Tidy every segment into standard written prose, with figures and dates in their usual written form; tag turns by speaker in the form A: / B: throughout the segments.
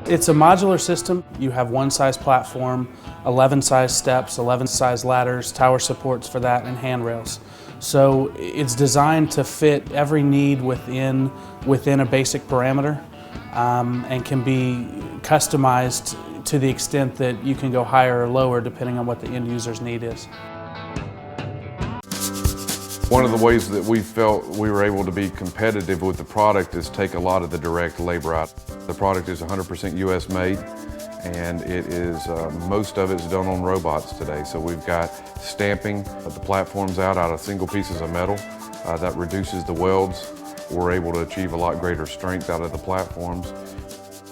A: It's a modular system. You have one size platform, 11 size steps, 11 size ladders, tower supports for that, and handrails. So it's designed to fit every need within a basic parameter and can be customized to the extent that you can go higher or lower depending on what the end user's need is.
B: One of the ways that we felt we were able to be competitive with the product is take a lot of the direct labor out. The product is 100% US made, and it is, most of it is done on robots today. So we've got stamping the platforms out of single pieces of metal. That reduces the welds. We're able to achieve a lot greater strength out of the platforms.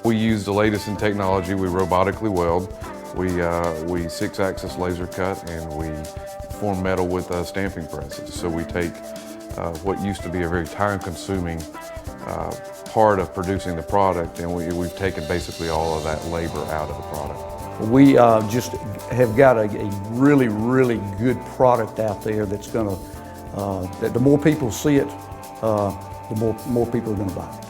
B: We use the latest in technology. We robotically weld. We 6-axis laser cut, and we form metal with stamping presses. So we take what used to be a very time-consuming part of producing the product, and we've taken basically all of that labor out of the product.
C: We just have got a really, really good product out there that's going to, that the more people see it, the more people are going to buy it.